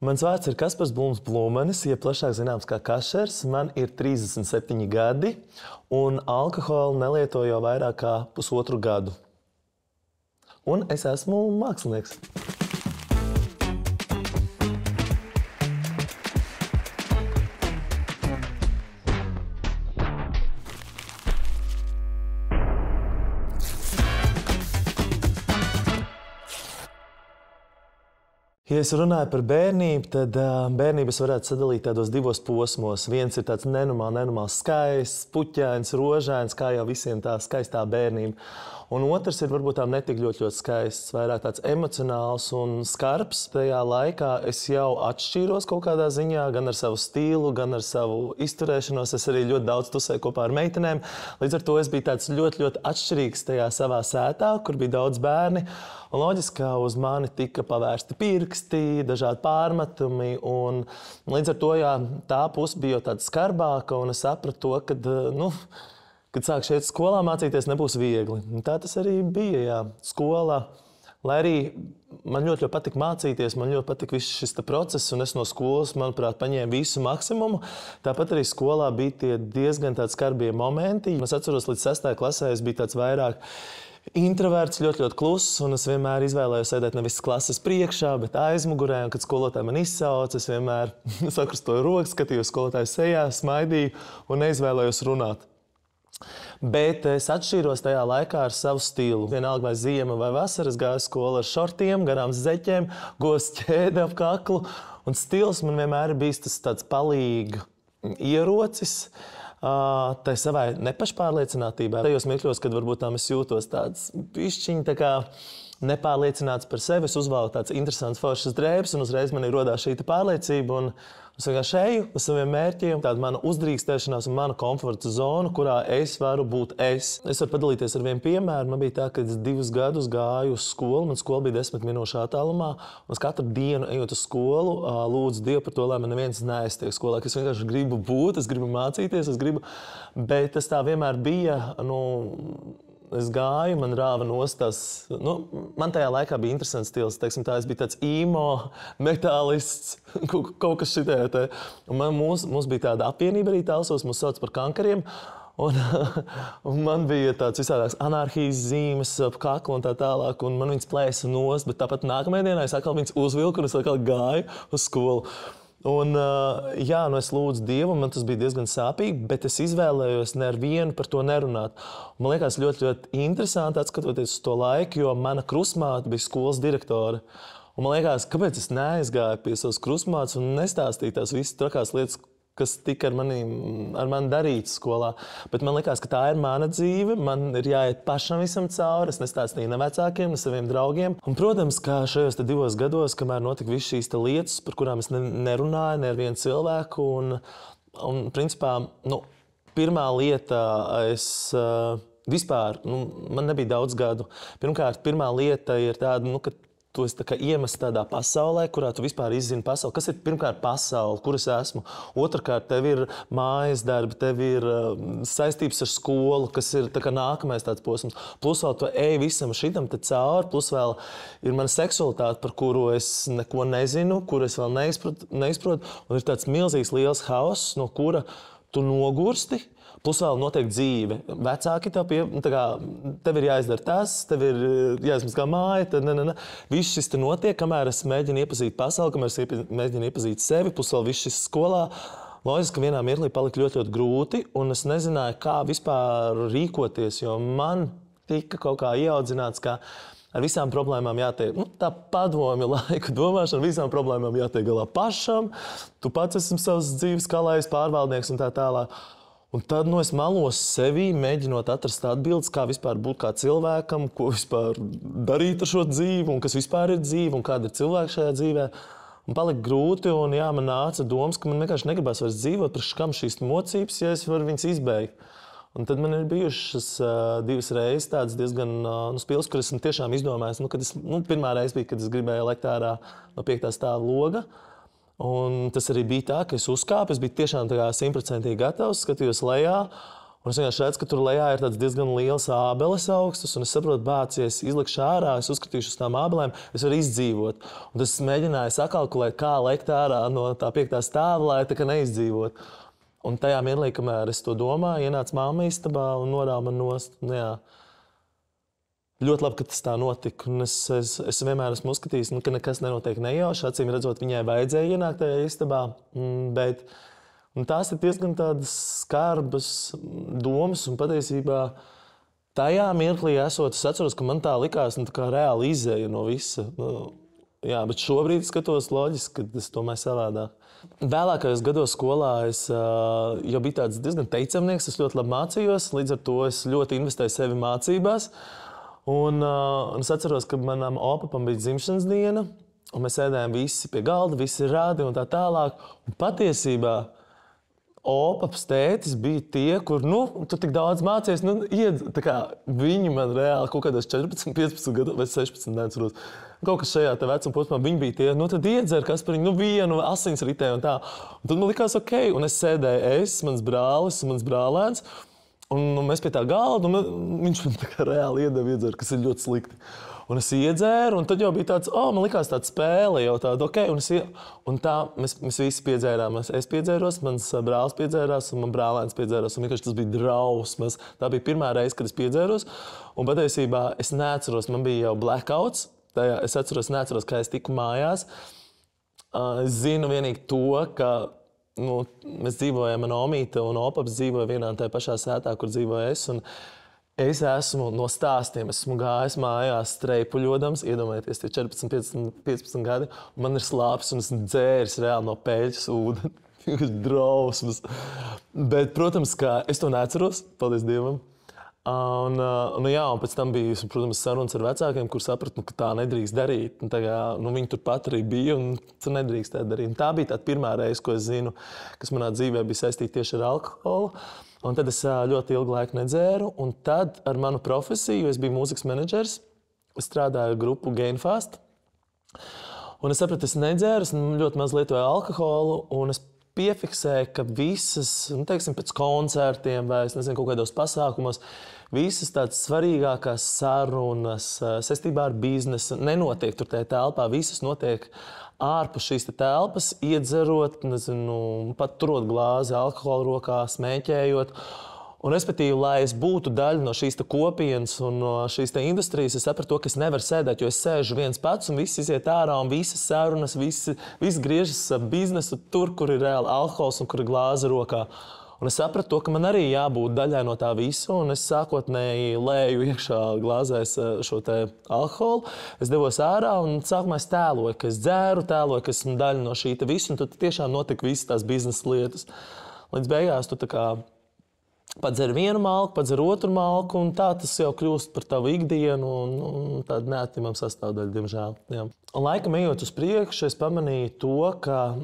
Mans vārds ir Kaspars Blūms Blūmenis, ja plašāk zināms kā Kašers. Man ir 37 gadi, un alkoholu nelietoju jau vairāk kā pusotru gadu. Un es esmu mākslinieks. Ja es runāju par bērnību, tad bērnību es varētu sadalīt tādos divos posmos. Viens ir tāds nenormāls skaists, puķains, rožains, kā jau visiem tā skaistā bērnība. Un otrs ir varbūt tā netik ļoti skaists, vairāk tāds emocionāls un skarbs. Tajā laikā es jau atšķīros kaut kādā ziņā, gan ar savu stilu, gan ar savu izturēšanos. Es arī ļoti daudz tusēju kopā ar meitenēm. Līdz ar to es biju tāds ļoti atšķirīgs tajā savā sētā, kur bija daudz bērni. Un loģiski, ka uz mani tika pavērsti pirksti, dažādi pārmetumi. Un līdz ar to tā puse bija jau tāda skarbāka, un es sapratu to, kad sāku šeit skolā mācīties, nebūs viegli. Un tā tas arī bija, jā, skolā. Lai arī man ļoti patika mācīties, man ļoti patika viss šis process, un es no skolas, manuprāt, paņēmu visu maksimumu. Tāpat arī skolā bija tie diezgan tādi skarbie momenti. Es atceros, līdz 6. klasē es biju tāds vairāk introverts, ļoti kluss, un es vienmēr izvēlējos sēdēt nevis klases priekšā, bet aizmugurē, un kad skolotāji man izsauca, es vienmēr sakrustoju rokas, skatījos skolotāju sejā, smaidīju un neizvēlējos runāt. Bet es atšķīros tajā laikā ar savu stilu. Vienalga vai ziema vai vasara, es gāju skolu ar šortiem, garām zeķiem, gos ķēdi ap kaklu, un stils man vienmēr ir bijis tas tāds palīga ierocis, tai savai nepašpārliecinātībai. Tajos mirkļos, kad varbūt es jūtos tāds pišķiņ, tā kā nepārliecināts par sevi, es uzvalku tāds interesants foršas drēbes, un uzreiz man ir rodās šī pārliecība, un es vienkārši eju uz saviem mērķiem, tāda mana uzdrīkstēšanās un mana komforta zona, kurā es varu būt es. Es varu padalīties ar vienu piemēru. Man bija tā, ka es 2 gadus gāju uz skolu, man skola bija 10 minūšu attālumā, un es katru dienu ejot uz skolu, lūdzu Dievu par to, lai man neviens neaiztiek skolā, ka es vienkārši gribu būt, es gribu mācīties, bet tas tā vienmēr bija, es gāju, man rāva nost tās, man tajā laikā bija interesants stils, teiksim tā, es biju tāds emo, metālists, kaut kas šitajā te. Un mums bija tāda apvienība arī Talsos, mūs sauc par kankariem, un man bija tāds visādāks anarhijas zīmes ap kaklu un tā tālāk, un man viņas plēsa nost, bet tāpat nākamajā dienā es atkal viņas uzvilku un es atkal gāju uz skolu. Un, es lūdzu Dievu, man tas bija diezgan sāpīgi, bet es izvēlējos ne ar vienu par to nerunāt. Man liekas ļoti interesanti atskatoties uz to laiku, jo mana krustmāte bija skolas direktore. Un man liekas, kāpēc es neaizgāju pie savas krustmātes un nestāstīju tās visas trakās lietas, kas tika ar mani darīts skolā. Bet man liekas, ka tā ir mana dzīve, man ir jāiet pašam visam cauri, es nestāstīju ne vecākiem, ne saviem draugiem. Un, protams, kā šajos 2 gados, kamēr notika visas šīs lietas, par kurām es nerunāju ne ar vienu cilvēku, un principā, pirmā lieta, vispār, man nebija daudz gadu. Pirmkārt, pirmā lieta ir tāda, ka tu esi iemests tādā pasaulē, kurā tu vispār izzini pasauli. Kas ir pirmkārt pasaule, kur es esmu? Otrkārt, tev ir mājas darbi, tev ir saistības ar skolu, kas ir nākamais tāds posms. Plus vēl tu ej visam šitam te cauri, plus vēl ir mana seksualitāte, par kuru es neko nezinu, kuru es vēl neizprotu. Un ir tāds milzīgs liels hauss, no kura tu nogursti. Plus vēl notiek dzīve. Vecāki tev ir jāizdara tas, tev ir jāizmazgā māja, Viss šis te notiek, kamēr es mēģinu iepazīt pasauli, kamēr es mēģinu iepazīt sevi, plus vēl viss šis skolā. Loģiski, ka vienā mirklī palika ļoti grūti, un es nezināju, kā vispār rīkoties, jo man tika kaut kā ieaudzināts, ka ar visām problēmām jātiek, tā padomju laika domāšana, visām problēmām jātiek galā pašam, tu pats esi savas dzīves kalējs, pārvaldnieks un tā tālāk. Un tad es malos sevi, mēģinot atrast atbildes, kā vispār būt kā cilvēkam, ko vispār darīt ar šo dzīvi, un kas vispār ir dzīve, un kāda ir cilvēka šajā dzīvē. Un palika grūti, un man nāca domas, ka man vienkārši negribas vairs dzīvot, par kam šīs mocības, ja es varu viņas izbeigt. Un tad man ir bijušas 2 reizes tādas diezgan spilgtas, kur esmu tiešām izdomājis, pirmā reize bija, kad es gribēju lekt ārā no 5. stāva loga. Un tas arī bija tā, ka es uzkāpu, es biju tiešām 100% gatavs, skatījos lejā, Un es vienkārši redzu, ka tur lejā ir tāds diezgan liels ābeles augstus, un es saprotu, bācies, izlikšu ārā, es uzskatīšu uz tām ābelēm, es varu izdzīvot. Un tas mēģināju sakalkulēt, kā lekt ārā no tā 5. stāva, lai tā kā neizdzīvot. Un tajā mirklī, kamēr es to domāju, ienāca mamma istabā un norāva man nost. Ļoti labi, ka tas tā notika. Un es vienmēr esmu uzskatījis, ka nekas nenotiek nejauši. Acīm redzot, viņai vajadzēja ienākt tajā istabā. Bet tās ir diezgan tādas skarbas domas. Un patiesībā tajā mirklī esot, es atceros, ka man tā likās tā kā reāli izēja no visa. Bet šobrīd skatos loģiski, ka es domāju savādāk. Vēlākajos gados skolā es jau biju tāds diezgan teicamnieks. Es ļoti labi mācījos. Līdz ar to es ļoti investēju sevi mācībās. Un es atceros, ka manam opapam bija dzimšanas diena, un mēs sēdējām visi pie galda, visi rādi un tā tālāk. Un patiesībā opaps tētis bija tie, kur, tu tik daudz mācies, viņi man reāli kaut kādos 14, 15 gados vai 16, neatceros. Kaut kas šajā vecuma posmā, viņi bija tie, tad iedzer, Kaspariņ, vienu asins ritē un tā. Un tad man likās ok, un es sēdēju mans brālis un mans brālēns. Un mēs pie tā galda, un viņš man tā kā reāli iedzer, kas ir ļoti slikti. Un es iedzēru, un tad jau bija tāds, man likās tāda spēle jau tāda, ok. Un tā mēs visi piedzērām. Es piedzēros, mans brālis piedzērās, un man brālēns piedzērās. Un vienkārši tas bija drausmas. Tā bija pirmā reize, kad es piedzēros. Un patiesībā es neatceros, man bija jau blackouts. Es neatceros, kā es tiku mājās. Es zinu vienīgi to, ka mēs dzīvojam, mana omīte un opaps dzīvoja vienā un tajā pašā sētā, kur dzīvoju es. Un es esmu no stāstiem, esmu gājis mājās streipuļodams, iedomājieties, tie 14, 15 gadi, un man ir slāpes, un esmu dzēris reāli no peļķes ūdeni. Drausmas. Bet, protams, ka es to neatceros, paldies Dievam. Un pēc tam bija, protams, sarunas ar vecākiem, kur sapratu, ka tā nedrīkst darīt. Viņi turpat arī bija, un tur nedrīkst tā darīt. Un tā bija tā pirmā reize, ko es zinu, kas manā dzīvē bija saistīta tieši ar alkoholu. Un tad es ļoti ilgu laiku nedzēru, un tad ar manu profesiju, es biju mūzikas menedžers, es strādāju ar grupu Gainfast. Un es sapratu, es nedzēru, es ļoti maz lietoju alkoholu, un es piefiksēju, ka visas, pēc koncertiem vai, kaut kādos pasākumos, visas tādas svarīgākās sarunas saistībā ar biznesu nenotiek tur tajā telpā. Visas notiek ārpus šīs telpas, iedzerot, pat turot glāzi alkohola rokā, smēķējot. Un, respektīvi, lai es būtu daļa no šīs kopienas un no šīs industrijas, es sapratu, ka es nevaru sēdēt, jo es sēžu viens pats un viss iziet ārā un visas sarunas, viss griežas biznesu tur, kur ir reāli alkohols un kur ir glāze rokā. Un es sapratu, ka man arī jābūt daļai no tā visa, un es sākotnēji lēju iekšā glāzēs šo te alkoholu. Es devos ārā un sākumā es tēloju, ka es dzēru, tēloju, ka esmu daļa no šī visa, un tad tiešām notika visas tās biznesa lietas. Līdz beigās tu tā kā padzer vienu malku, padzer otru malku, un tā tas jau kļūst par tavu ikdienu un tādu neatņemamu sastāvdaļu, diemžēl. Jā. Un laikam ejot uz priekšu, es pamanīju to, ka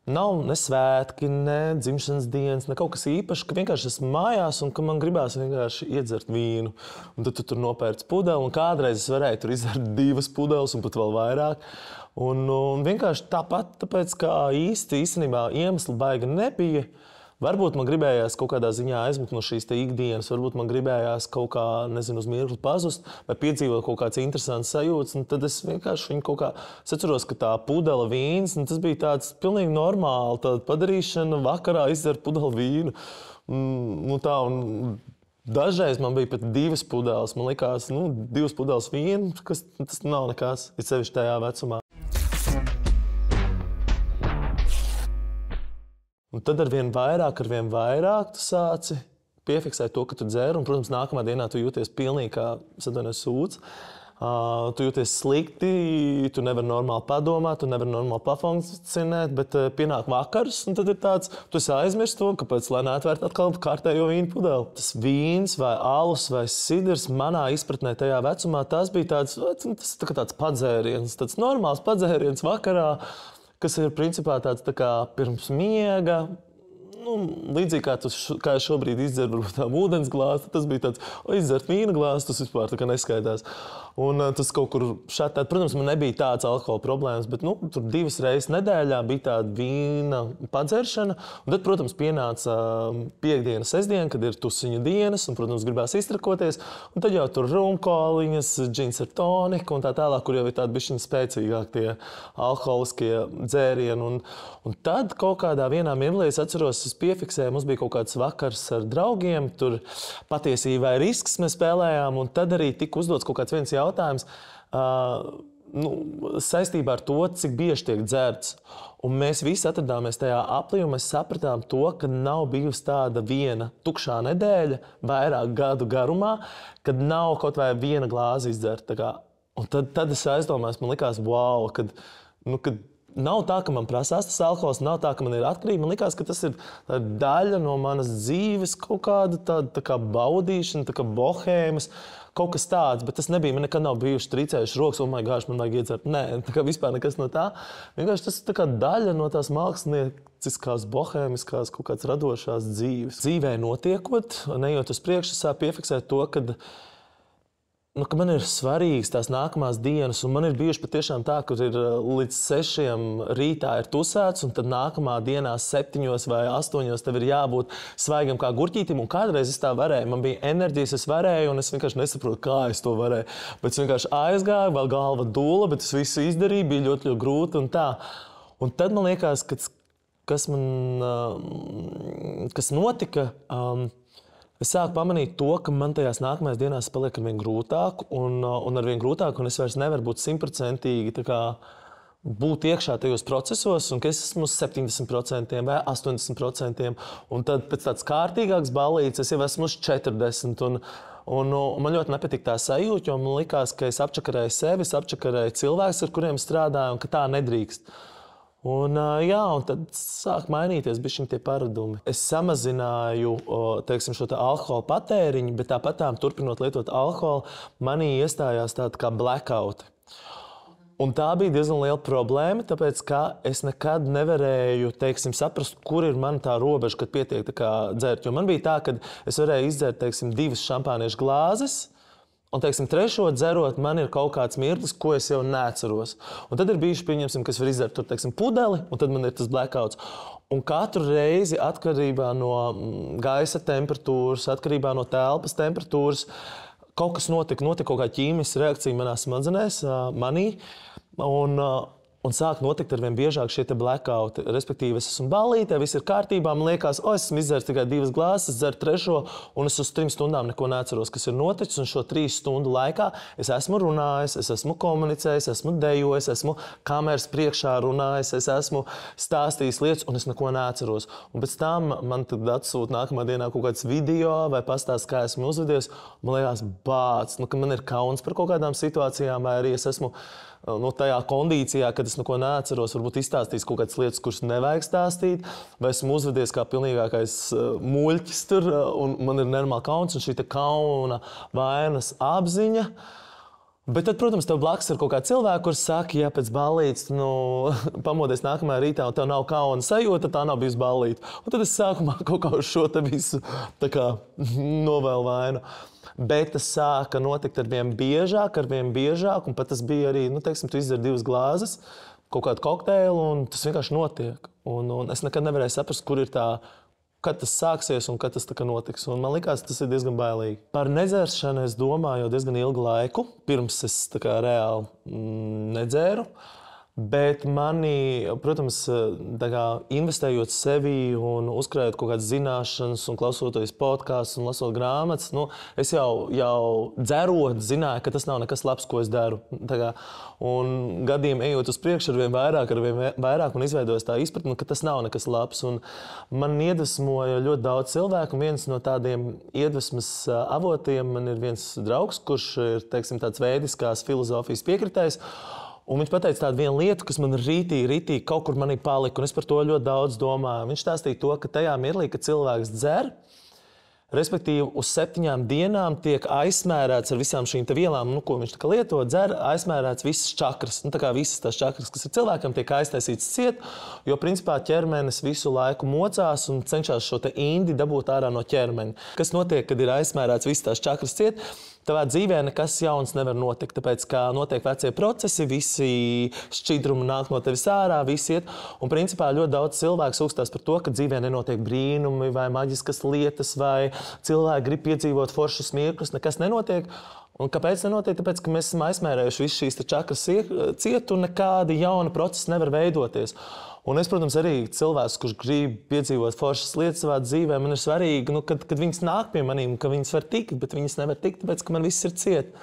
nav ne svētki, ne dzimšanas dienas, ne kaut kas īpašs, ka vienkārši esmu mājās un ka man gribās vienkārši iedzert vīnu. Un tad tu tur nopērc pudeli, un kādreiz es varēju tur izdzert 2 pudeles un pat vēl vairāk. Un vienkārši tāpat, tāpēc, ka īstenībā iemesli baigi nebija. Varbūt man gribējās kaut kādā ziņā aizmukt no šīs ikdienas, varbūt man gribējās kaut kā, uz mirkli pazust vai piedzīvot kaut kāds interesants sajūts. Un tad es vienkārši viņu kaut kā atceros, ka tā pudele vīns, tas bija tāds pilnīgi normāli, tāda padarīšana vakarā izdzert pudeli vīnu. Dažreiz man bija pat 2 pudeles. Man likās, 2 pudeles vīnu, tas nav nekas, it sevišķi tajā vecumā. Un tad ar vien vairāk tu sāci piefiksēt to, ka tu dzer, un, protams, nākamā dienā tu jūties pilnīgi kā sūds. Tu jūties slikti, tu nevari normāli padomāt, tu nevari normāli pafunkcionēt, bet pienāk vakars, un tad ir tāds, tu esi aizmirst to, kāpēc, lai neatvērt atkal kārtējo vīnu pudeli. Tas vīns vai alus vai sidrs manā izpratnē tajā vecumā, tas bija tāds padzēriens, tāds normāls padzēriens vakarā, kas ir principā tāds tā kā pirms miega, līdzīgi kā es šobrīd izdzeru tām ūdens glāzi, tas bija tāds, izdzert vīna glāzi, tas vispār tā kā neskaitās. Un tas kaut kur šādi, protams, man nebija tāds alkohola problēmas, bet tur 2 reizes nedēļā bija tāda vīna padzeršana. Un tad, protams, pienāca piektdiena, sestdiena, kad ir tusiņa dienas, un, protams, gribās iztrakoties. Un tad jau tur rumkoliņas, džins ar toniku un tā tālāk, kur jau ir tādi bišķiņi spēcīgāk tie alkoholiskie dzērieni. Un tad kaut kādā vienā mirklī, es atceros, es piefiksēju, mums bija kaut kāds vakars ar draugiem, tur patiesībā vai risks mēs spēlējām, un tad arī tika uzdots kaut kāds viens jautājums saistībā ar to, cik bieži tiek dzerts. Un mēs visi atradāmies tajā aplī, un mēs sapratām to, ka nav bijusi tāda viena tukšā nedēļa vairāk gadu garumā, kad nav kaut vai viena glāze izdzerta. Un tad es aizdomājos, man likās, wow, kad nav tā, ka man prasās tas alkohols, nav tā, ka man ir atkarība. Man likās, ka tas ir daļa no manas dzīves, kaut kāda tā kā baudīšana, tā kā bohēmas, kaut kas tāds. Bet tas nebija, man nekad nav bijuši tricējuši rokas, man vajag iedzert. Nē, tā kā vispār nekas no tā. Vienkārši tas ir tā kā daļa no tās mākslinieckās, bohēmiskās, kaut kāds radošās dzīves. Dzīvē notiekot, nejot uz priekšu, es sāku piefiksēt to, ka man ir svarīgas tās nākamās dienas, un man ir bijuši patiešām tā, ka ir līdz 6 rītā ir tusēts, un tad nākamā dienā 7 vai 8 tev ir jābūt svaigam kā gurķītim, un kādreiz es tā varēju. Man bija enerģijas, es varēju, un es vienkārši nesaprotu, kā es to varēju. Bet es vienkārši aizgāju, vēl galva dūla, bet es visu izdarīju, bija ļoti, ļoti grūti un tā. Un tad man liekas, kas notika, es sāku pamanīt to, ka man tajās nākamajās dienās paliek arvien grūtāk un arvien grūtāk, un es vairs nevaru būt 100% būt iekšā tajos procesos, un ka es esmu uz 70% vai 80%, un tad pēc tāds kārtīgāks ballītes es jau esmu uz 40%. Un man ļoti nepatīk tā sajūta, jo man likās, ka es apčakarēju sevi, es apčakarēju cilvēkus, ar kuriem strādāju, un ka tā nedrīkst. Un tad sāk mainīties bišķiņ tie paradumi. Es samazināju, teiksim, šo alkohola patēriņu, bet tāpat turpinot lietot alkoholu, manī iestājās tāda kā blackouti. Un tā bija diezgan liela problēma, tāpēc, ka es nekad nevarēju, teiksim, saprast, kur ir mana tā robeža, kad pietiek tā kā dzert. Jo man bija tā, ka es varēju izdzert, teiksim, 2 šampāniešu glāzes, un, teiksim, 3. dzerot, man ir kaut kāds mirklis, ko es jau neatceros. Un tad ir bijuši, pieņemsim, kas var izdzert tur, teiksim, pudeli, un tad man ir tas blackouts. Un katru reizi atkarībā no gaisa temperatūras, atkarībā no telpas temperatūras, kaut kas notika kaut kā ķīmiska reakcija manās smadzenēs, manī, un sāk notikt arvien biežāk šie blackouti. Respektīvi, es esmu ballītē, viss ir kārtībā, man liekas, es esmu izdzēris tikai 2 glāzes, dzeru 3, un es uz 3 stundām neko neatceros, kas ir noticis, un šo 3 stundu laikā es esmu runājis, es esmu komunicējis, esmu dejojis, esmu kameras priekšā runājis, es esmu stāstījis lietas, un es neko neatceros. Un pēc tam man tad atsūta nākamā dienā kaut kāds video vai pastāst, kā esmu uzvedies, man liekas, bāc, ka man ir kauns par kaut kādām situācijām, vai arī es esmu tajā kondīcijā, kad es neko neatceros, varbūt izstāstījis kaut kādas lietas, kuras nevajag stāstīt, vai esmu uzvedies kā pilnīgākais muļķis tur, un man ir nenormāli kauns, un šī kauna vainas apziņa. Bet tad, protams, tev blakus ir kaut kādi cilvēki, kurš saka, ja pēc ballītes pamodies nākamajā rītā un tev nav kauna sajūta, tā nav bijusi ballīte. Un tad es sākumā kaut kā uz šo te visu novēlu vainu. Bet tas sāka notikt arvien biežāk, un pat tas bija arī, teiksim, tu izdzer 2 glāzes, kaut kādu kokteili, un tas vienkārši notiek. Un es nekad nevarēju saprast, kur ir kad tas sāksies un kad tas notiks. Un man likās, tas ir diezgan bailīgi. Par nedzeršanu es domāju jau diezgan ilgu laiku, pirms es reāli nedzēru. Bet manī, protams, investējot sevi un uzkrājot kaut kādas zināšanas un klausoties podkastus un lasot grāmatas, es jau dzerot zināju, ka tas nav nekas labs, ko es daru. Un gadiem ejot uz priekšu arvien vairāk un izveidojas tā izpratne, ka tas nav nekas labs. Un man iedvesmoja ļoti daudz cilvēku, un viens no tādiem iedvesmas avotiem man ir viens draugs, kurš ir, teiksim, tāds vēdiskās filozofijas piekritējs. Un viņš pateica tādu vienu lietu, kas man rītīgi kaut kur manī palika, un es par to ļoti daudz domāju. Viņš stāstīja to, ka tajā mirklī, kad cilvēks dzer, respektīvi uz 7 dienām tiek aizsmērēts ar visām šīm vielām, ko viņš lieto, dzer, aizsmērēts visas čakras. Visas tās čakras, kas ir cilvēkam, tiek aiztaisītas ciet, jo principā ķermenis visu laiku mocās un cenšas šo indi dabūt ārā no ķermeņa. Kas notiek, kad ir aizsmērēts visas tās čakras ciet? tavā dzīvē nekas jauns nevar notikt, tāpēc, kā notiek vecie procesi, visi šķidrumi nāk no tevis ārā, visi iet. Un principā ļoti daudz cilvēku sūkstās par to, ka dzīvē nenotiek brīnumi vai maģiskas lietas, vai cilvēki grib piedzīvot foršus mirkļus, nekas nenotiek. Un kāpēc nenotiek? Tāpēc, ka mēs esam aizmērējuši visu šīs čakras ciet un nekādi jauni procesi nevar veidoties. Un es, protams, arī cilvēks, kurš grib piedzīvot foršas lietas savā dzīvē, man ir svarīgi, kad viņas nāk pie manīm, ka viņas var tikt, bet viņas nevar tikt, tāpēc, ka man viss ir ciet.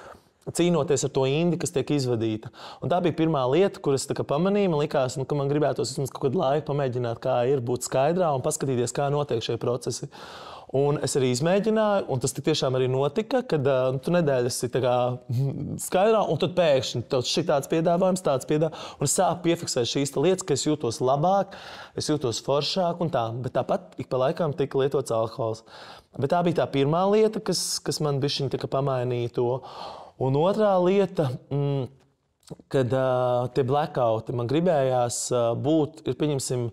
Cīnoties ar to indi, kas tiek izvadīta. Un tā bija pirmā lieta, kur es pamanīju. Man likās, ka man gribētos vismaz kaut kādu laiku pamēģināt, kā ir būt skaidrā un paskatīties, kā notiek šie procesi. Un es arī izmēģināju, un tas tiešām arī notika, kad tu nedēļas esi skaidrā, un tad pēkšņi tev šitāds piedāvājums, tāds piedāvājums, un es sāku piefiksēt šīs lietas, ka es jūtos labāk, es jūtos foršāk un tā. Bet tāpat ik pa laikam tika lietots alkohols. Bet tā bija tā pirmā lieta, kas man bišķiņ pamainīja to. Un otrā lieta, kad tie blackouti man gribējās būt, pieņemsim,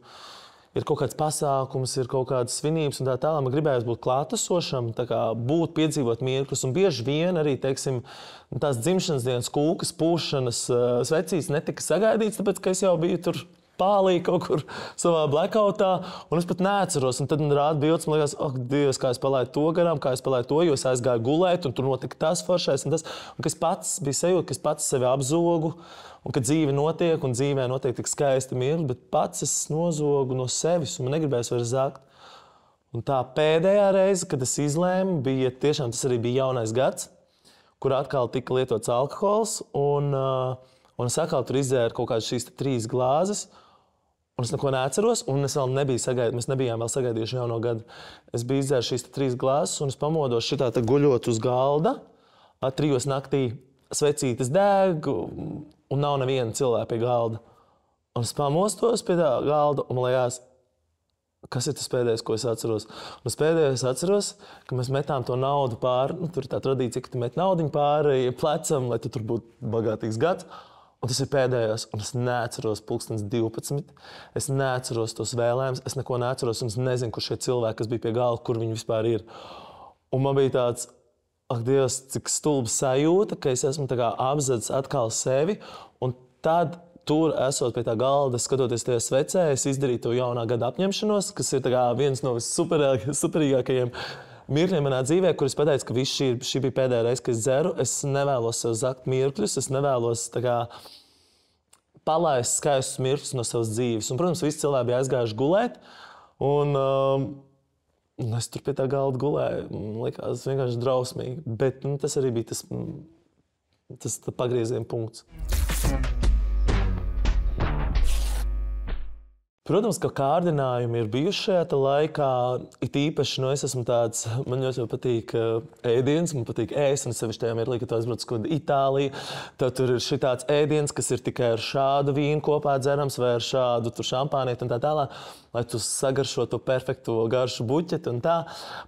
ir kaut kāds pasākums, ir kaut kādas svinības un tā tālāk. Man gribējās būt klātesošam, būt, piedzīvot mirkļus. Un bieži vien arī, teiksim, tās dzimšanas dienas kūkas, pūšanas, svecītes netika sagaidīts, tāpēc, ka es jau biju tur pālī kaut kur savā blackoutā, un es pat neatceros. Un tad man rāda bildes, man liekas, ak, Dievs, kā es palaidu to garām, kā es palaidu to, jo es aizgāju gulēt, un tur notika tas foršais un tas. Un kas pats bija sajūta, ka es pats sevi apzogu, un ka dzīve notiek, un dzīvē notiek tik skaisti mirkļi, bet pats es nozogu no sevis, un man negribēs vairs zakt. Un tā pēdējā reize, kad es izlēmu, tiešām tas arī bija jaunais gads, kur atkal tika lietots alkohols, un es atkal tur izdzēru kaut kādas šīs 3 glāzes, un es neko neatceros, un es vēl mēs nebijām vēl sagaidījuši jauno gadu. Es biju izdzēru šīs 3 glāzes, un es pamodos šitā guļot uz galda, 3 naktī svecītes deg, un nav neviena cilvēka pie galda. Un es pamostos pie tā galda, un man liekas, kas ir tas pēdējais, ko es atceros? Un es pēdējais atceros, ka mēs metām to naudu pāri, tur ir tā tradīcija, ka tu met naudiņu pāri plecam, lai tu tur būtu bagātīgs gads. Un tas ir pēdējais, un es neatceros 12. Es neatceros tos vēlējumus, es neko neatceros, un es nezinu, kur šie cilvēki, kas bija pie galda, kur viņi vispār ir. Un man bija tāds, ak, Dievs, cik stulba sajūta, ka es esmu apzadzis atkal sevi, un tad tur, esot pie tā galda, skatoties tajā svecē, es izdarīju to jaunā gada apņemšanos, kas ir viens no superīgākajiem mirkļiem manā dzīvē, kur es pateicu, ka šī bija pēdējā reize, kad es dzeru. Es nevēlos sev zakt mirkļus, es nevēlos palaist skaistus mirkļus no savas dzīves. Un, protams, visi cilvēki bija aizgājuši gulēt, un es tur pie tā galda gulēju. Man likās vienkārši drausmīgi, bet tas arī bija tas pagrieziena punkts. Protams, ka kārdinājumi ir bijuši šajā laikā. It īpaši, es esmu tāds, man ļoti patīk ēdiens, man patīk ēst, un sevišķi tajā mirklī, kad tu aizbrauc uz Itāliju, tad tur ir šitāds ēdiens, kas ir tikai ar šādu vīnu kopā dzerams vai ar šādu šampānietu un tā tālāk, lai tu sagaršo to perfekto garšu buķeti un tā.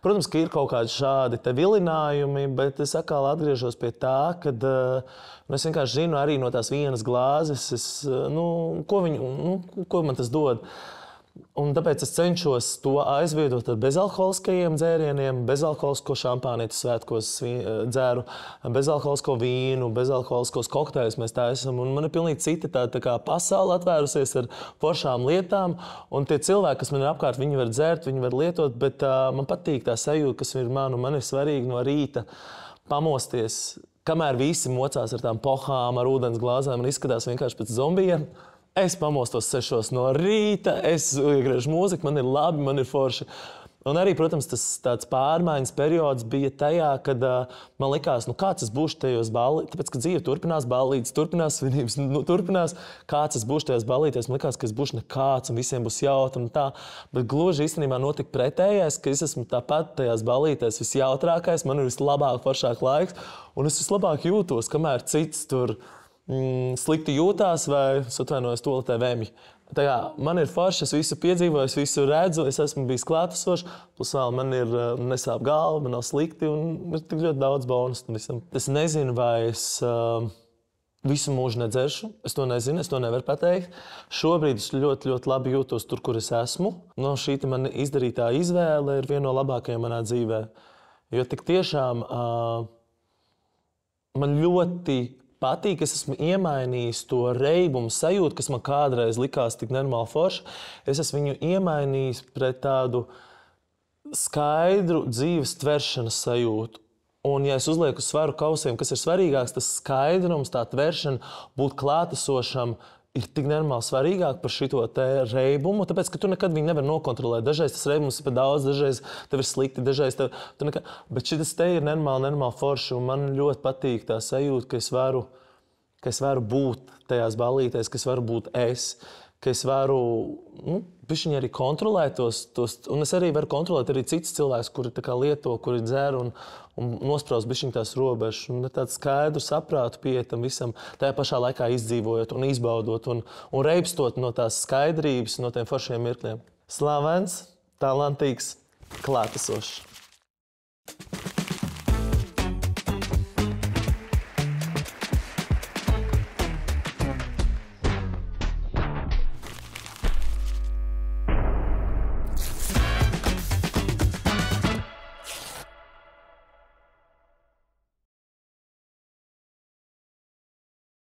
Protams, ka ir kaut kādi šādi vilinājumi, bet es atkal atgriežos pie tā, kad es vienkārši zinu arī no tās vienas glāzes, ko man tas dod. Un tāpēc es cenšos to aizvietot ar bezalkoholiskajiem dzērieniem, bezalkoholisko šampānietu svētkos dzēru, bezalkoholisko vīnu, bezalkoholiskos kokteļus mēs taisam. Un man ir pilnīgi cita tā pasaule atvērusies ar foršām lietām. Un tie cilvēki, kas man ir apkārt, viņi var dzert, viņi var lietot, bet man patīk tā sajūta, kas ir man. Un man ir svarīgi no rīta pamosties, kamēr visi mocās ar tām pohām, ar ūdens glāzēm un izskatās vienkārši pēc zombijiem. Es pamostos 6 no rīta, es iegriežu mūziku, man ir labi, man ir forši. Un arī, protams, tas tāds pārmaiņas periods bija tajā, kad man likās, kāds es būšu tajos ballītēs, tāpēc, ka dzīve turpinās, ballītes turpinās, svinības turpinās, kāds es būšu tajos ballītēs, man likās, ka es būšu nekāds un visiem būs jautri un tā. Bet gluži īstenībā notika pretējais, ka es esmu tāpat tajās ballītēs visjautrākais, man ir vislabāk, foršāk laiks, un es vislabāk jūtos, kamēr cits tur slikti jūtās vai atvainojos toaletē vēmji. Man ir forši, es visu piedzīvoju, es visu redzu, es esmu bijis klātesošs, plus vēl man ir nesāp galva, man nav slikti un ir tik ļoti daudz bonus tam visam. Es nezinu, vai es visu mūžu nedzeršu, es to nezinu, es to nevaru pateikt. Šobrīd es ļoti, ļoti labi jūtos tur, kur es esmu. No šī man izdarītā izvēle ir viena no labākajām manā dzīvē. Jo tik tiešām man ļoti patīk, es esmu iemainījis to reibumu sajūtu, kas man kādreiz likās tik nenormāli forši. Es esmu viņu iemainījis pret tādu skaidru dzīves tveršanas sajūtu. Un, ja es uzlieku svaru kausiem, kas ir svarīgāks, tas skaidrums, tā tveršana, būt klātesošam, ir tik nenormāli svarīgāk par šito te reibumu, tāpēc, ka tu nekad viņu nevar nokontrolēt. Dažreiz tas reibums ir par daudz, dažreiz tev ir slikti, dažreiz tev... Bet šis te ir nenormāli forši, un man ļoti patīk tā sajūta, ka es varu būt tajās ballītēs, ka es varu būt es, ka es varu bišķiņi arī kontrolēt tos, un es arī varu kontrolēt arī citus cilvēkus, kuri tā kā lieto, kuri dzer un nospraust bišķiņi tās robežas, un tāds skaidru saprātu pieeja tam visam, tajā pašā laikā izdzīvojot un izbaudot un reibstot no tās skaidrības, no tiem foršiem mirkļiem. Slavens, talantīgs, klātesošs.